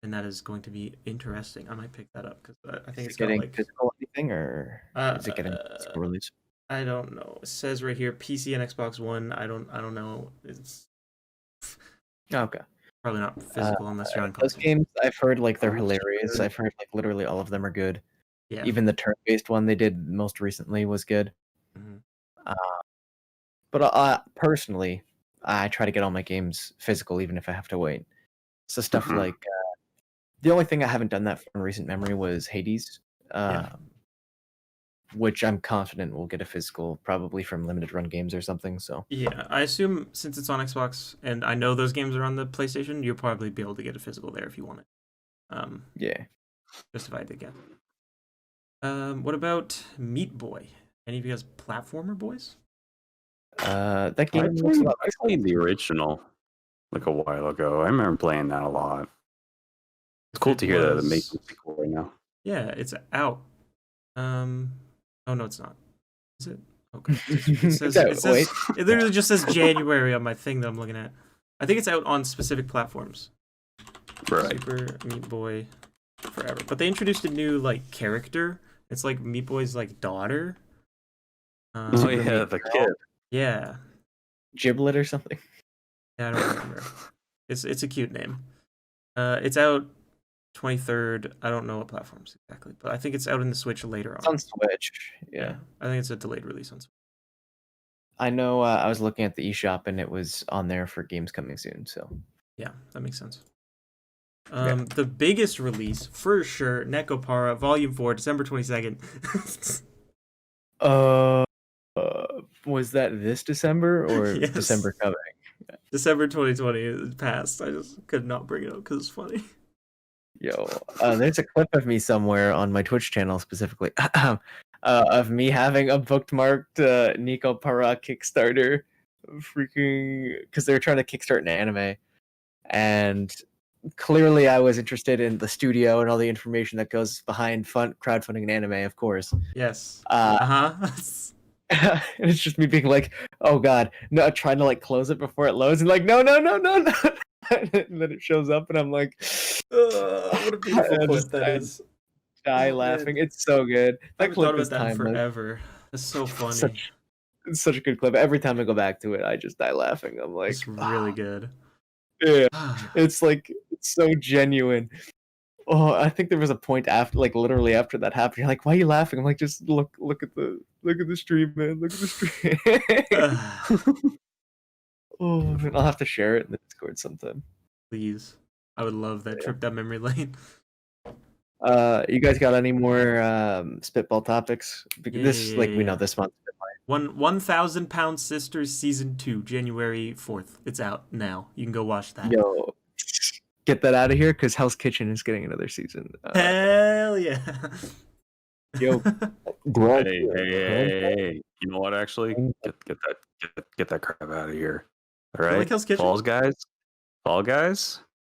And that is going to be interesting. I might pick that up because I think Is it's it got getting like physical anything, or is it getting physical release? I don't know. It says right here PC and Xbox One. I don't know. It's Okay. probably not physical unless you're on Those console. games, I've heard like they're Oh, hilarious. sure. I've heard like literally all of them are good. Yeah. Even the turn-based one they did most recently was good. Mhm. But personally, I try to get all my games physical, even if I have to wait. So stuff Mhm. like the only thing I haven't done that for in recent memory was Hades, Yeah. which I'm confident will get a physical, probably from Limited Run Games or something. So Yeah, I assume since it's on Xbox and I know those games are on the PlayStation, you'll probably be able to get a physical there if you want it. yeah, Just if I had to guess. What about Meat Boy? Any of you guys platformer boys? that I game looks a lot I played the original like a while ago. I remember playing that a lot. It's cool It to hear that it was- makes a sequel right now. Yeah, it's out. Oh no, it's not. Is it? Okay. It says, No, it says wait. it literally just says January on my thing that I'm looking at. I think it's out on specific platforms. Right. Super Meat Boy Forever. But they introduced a new like character. It's like Meat Boy's like daughter. Oh Super yeah, Meat the Girl? kid. Yeah. Giblet or something. Yeah, I don't remember. It's a cute name. It's out 23rd. I don't know what platforms exactly, but I think it's out in the Switch later It's on. on Switch. Yeah. I think it's a delayed release on Switch. I know. I was looking at the eShop and it was on there for games coming soon. So Yeah, that makes sense. The biggest release for sure, Nekopara Volume 4, December 22nd. Was that this December or Yes. December coming? December 2020 it passed. I just could not bring it up because it's funny. Yo, there's a clip of me somewhere on my Twitch channel specifically of me having a bookmarked Nico Para Kickstarter, freaking because they were trying to kickstart an anime, and clearly I was interested in the studio and all the information that goes behind crowdfunding an anime, of course. Yes. And it's just me being like, "Oh God, no!" Trying to like close it before it loads, and like, "No, no, no, no, no!" And then it shows up, and I'm like, what a beautiful I clip just that is. die Oh, laughing. man. It's so good. I That haven't thought clip about is that in timeless. forever. That's so funny. It's such a good clip. Every time I go back to it, I just die laughing. I'm like, It's really good. yeah. It's like it's so genuine. Oh, I think there was a point after, like literally after that happened. You're like, why are you laughing? I'm like, just look at the stream, man. Look at the stream. Oh, man, I'll have to share it in the Discord sometime. Please. I would love that trip down memory lane. You guys got any more spitball topics? Because this, like, we know Yeah. this month. 1,000 Pound Sisters Season 2, January 4th. It's out now. You can go watch that. Yo, get that out of here because Hell's Kitchen is getting another season. Hell yeah. Yo, Hey. You know what? Actually, get that crap out of here. All You right, like Hell's Kitchen? Fall Guys.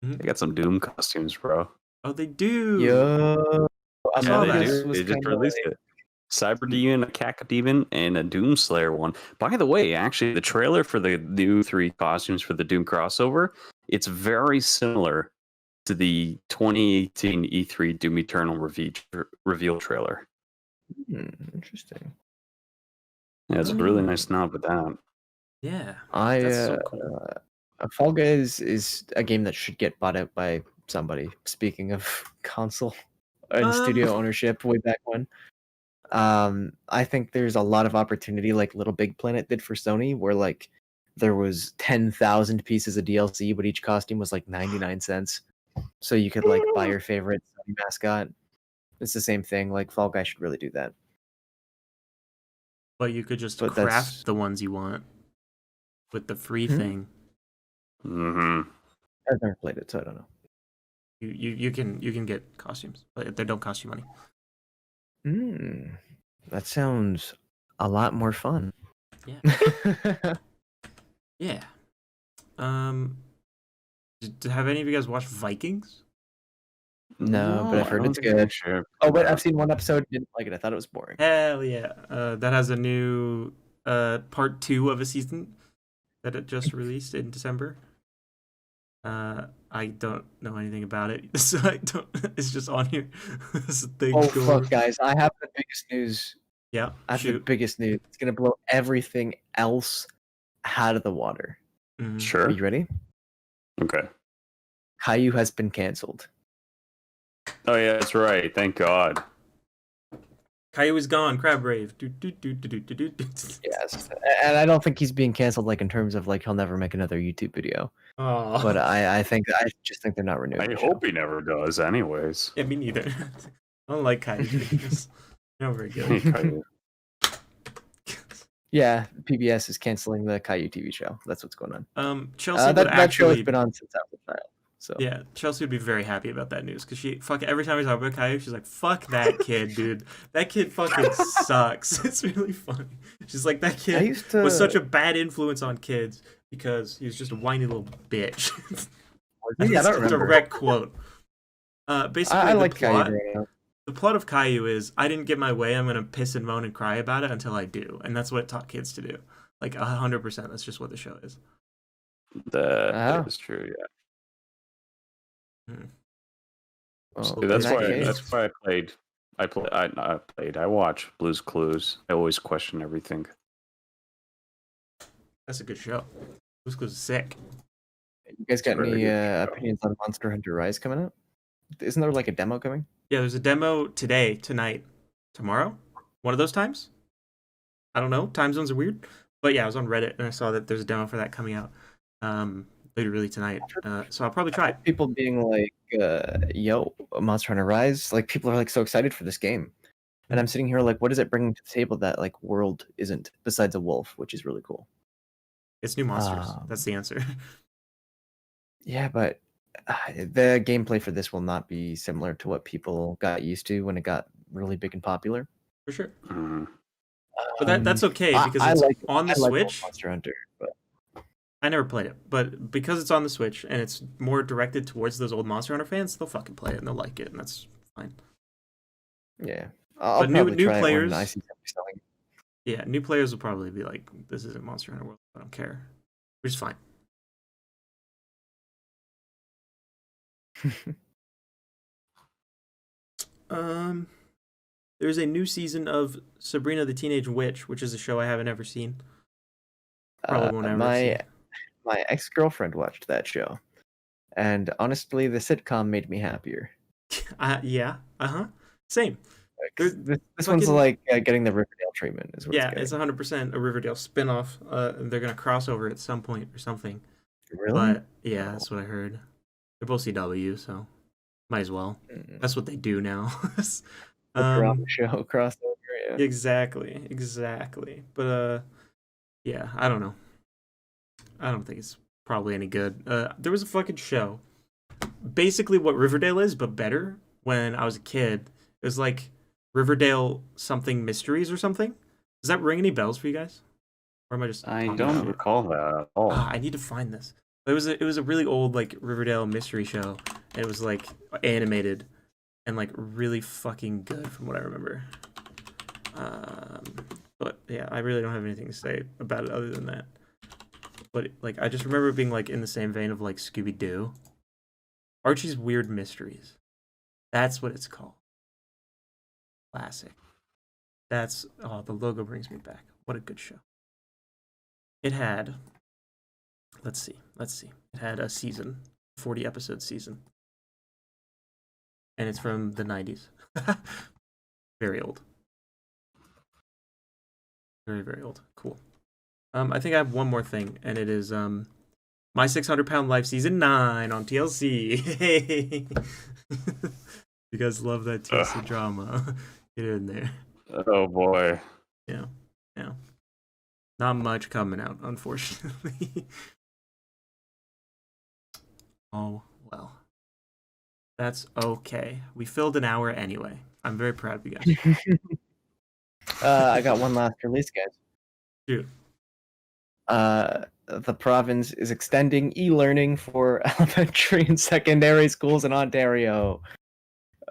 Mhm. They got some Doom costumes, bro. Oh, they do. Yo, I Yeah, saw they that. do. This was They just kinda released like- it. Cyber Demon, a Caca Demon, and a Doom Slayer one. By the way, actually, the trailer for the new 3 costumes for the Doom crossover, it's very similar to the 2018 E3 Doom Eternal reveal trailer. Interesting. Yeah, it's a really nice nod with that. Yeah. I That's so cool. Fall Guys is a game that should get bought out by somebody. Speaking of console and studio ownership, way back when. I think there's a lot of opportunity, like Little Big Planet did for Sony, where like there was 10,000 pieces of DLC, but each costume was like 99 cents. So you could like buy your favorite Sony mascot. It's the same thing. Like Fall Guys should really do that. But you could just But craft that's- the ones you want with the free Hmm? thing. Mm-hmm. I've never played it, so I don't know. You can get costumes, but they don't cost you money. That sounds a lot more fun. Yeah. Yeah. Have any of you guys watched Vikings? No, but I've heard it's good. Sure. Oh, wait, I've seen one episode. Didn't like it. I thought it was boring. Hell yeah. That has a new part 2 of a season that it just released in December. I don't know anything about it, so I don't. It's just on here. This thing Oh going- fuck, guys! I have the biggest news. Yeah. I have the Shoot. biggest news. It's gonna blow everything else out of the water. Mhm. Are Sure. you ready? Okay. Caillou has been canceled. Oh yeah, that's right. Thank God. Caillou is gone. Crab Rave. Do, do, do, do, do, do, do, do. Yes, and I don't think he's being canceled like in terms of like he'll never make another YouTube video. Aw. But I just think they're not renewing. I the hope show. he never does. Anyways. Yeah, me neither. I don't like Caillou videos. They're not very Hey, good. Caillou. Yeah, PBS is canceling the Caillou TV show. That's what's going on. Chelsea would That show has actually been on since I was a child. So Yeah, Chelsea would be very happy about that news because every time we talk about Caillou, she's like, "Fuck that kid, dude. That kid fucking sucks." It's really funny. She's like, "That I kid used to was such a bad influence on kids because he was just a whiny little bitch." I don't That's a remember. direct quote. Basically, I the like Caillou plot. growing up. The plot of Caillou is I didn't get my way. I'm gonna piss and moan and cry about it until I do, and that's what it taught kids to do. Like 100%. That's just what the show is. That Oh. is true. Yeah. Well, So in that's that why. case- That's why I played. I watch Blue's Clues. I always question everything. That's a good show. This goes sick. You guys got very any good show. opinions on Monster Hunter Rise coming out? Isn't there like a demo coming? Yeah, there's a demo today, tonight, tomorrow. One of those times. I don't know. Time zones are weird, but yeah, I was on Reddit and I saw that there's a demo for that coming out literally tonight. So I'll probably try it. People being like, "Yo, Monster Hunter Rise!" Like people are like so excited for this game, and I'm sitting here like, what is it bringing to the table that like World isn't besides a wolf, which is really cool. It's new monsters. That's the answer. Yeah, but the gameplay for this will not be similar to what people got used to when it got really big and popular. For sure. Mhm. But that's okay because I it's like on the I like Switch. Monster Hunter, but I never played it, but because it's on the Switch and it's more directed towards those old Monster Hunter fans, they'll fucking play it and they'll like it, and that's fine. yeah, I'll But probably new try it when players- I see somebody selling. Yeah, new players will probably be like, "This isn't Monster Hunter World. I don't care," which is fine. There's a new season of Sabrina the Teenage Witch, which is a show I haven't ever seen. Probably won't ever see. My ex-girlfriend watched that show, and honestly, the sitcom made me happier. Yeah. Same. They're This one's fucking- like getting the Riverdale treatment. Is what Yeah, it's it's 100% a Riverdale spinoff. They're gonna cross over at some point or something. getting. Really? But yeah, that's what I heard. They're both CW, so might as well. Mm. That's what they do now. The drama show crossover. Yeah. Exactly. But yeah, I don't know. I don't think it's probably any good. There was a fucking show, basically what Riverdale is, but better. When I was a kid, it was like Riverdale something mysteries or something. Does that ring any bells for you guys? Or am I just? I talking don't shit? recall that at all. I need to find this. It was a really old like Riverdale mystery show. And it was like animated and like really fucking good from what I remember. But yeah, I really don't have anything to say about it other than that. But like I just remember it being like in the same vein of like Scooby Doo. Archie's Weird Mysteries. That's what it's called. Classic. The logo brings me back. What a good show. It had let's see. It had a season, 40 episode season. And it's from the 90s. Very old. Very, very old. Cool. I think I have one more thing, and it is My 600-Pound Life Season 9 on TLC. Hey! You guys love that TLC drama. Get in there. Oh boy. Yeah. Not much coming out, unfortunately. Oh, well. That's okay. We filled an hour anyway. I'm very proud of you guys. I got one last release, guys. Dude. The province is extending e-learning for elementary and secondary schools in Ontario.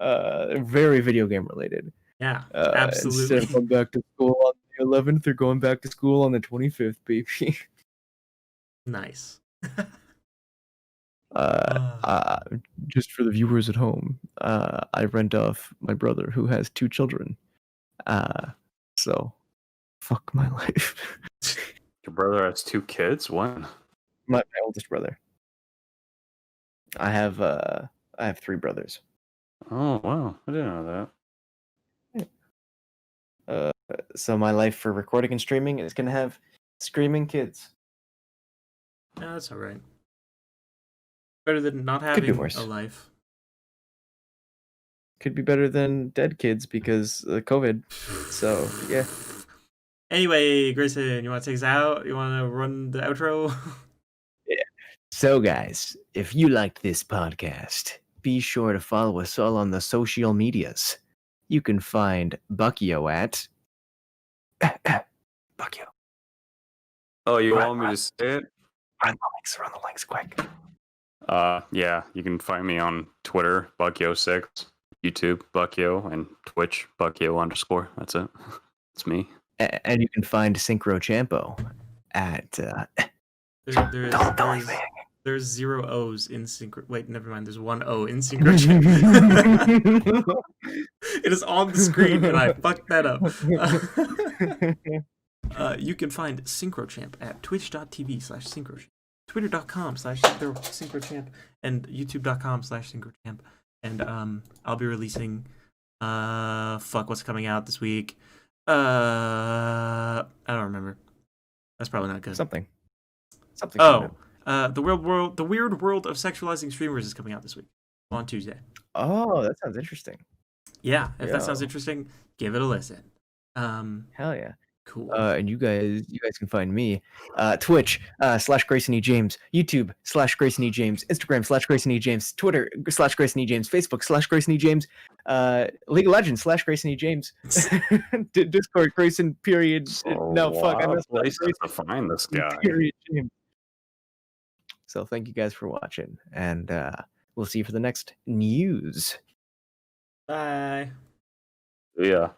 Very video game related. Yeah, Instead absolutely. of going back to school on the 11th, they're going back to school on the 25th, baby. Nice. Just for the viewers at home, I rent off my brother who has 2 children. So, fuck my life. Your brother has 2 kids? What? My oldest brother. I have 3 brothers. Oh wow, I didn't know that. So my life for recording and streaming is gonna have screaming kids. Yeah, that's all right. Better than not Could be having worse. a life. Could be better than dead kids because COVID. So yeah. Anyway, Grayson, you want to take us out? You want to run the outro? So guys, if you liked this podcast, be sure to follow us all on the social medias. You can find Buckyo at Buckyo. Oh, you want me to say it? Run the links, quick. Yeah, you can find me on Twitter, Buckyo6, YouTube, Buckyo, and Twitch, Buckyo_. That's it. It's me. And you can find Synchro Champo at There's 0 O's in synchro. Wait, never mind. There's 1 O in synchro champ. It is on the screen, and I fucked that up. You can find Synchrochamp at twitch.tv/synchrochamp, twitter.com/synchrochamp, and youtube.com/synchrochamp. And I'll be releasing what's coming out this week. I don't remember. That's probably not good. something. Oh, the weird world of sexualizing streamers is coming out this week on Tuesday. Oh, that sounds interesting. Yeah, if that sounds Yo. interesting, give it a listen. Hell yeah. Cool. And you guys can find me Twitch /Grayson E. James, YouTube /Grayson E. James, Instagram /Grayson E. James, Twitter /Grayson E. James, Facebook /Grayson E. James, League of Legends /Grayson E. James, Discord Grayson period. No, fuck, I messed up. Place to find this guy. Period James. So thank you guys for watching, and we'll see you for the next news. Bye. Yeah.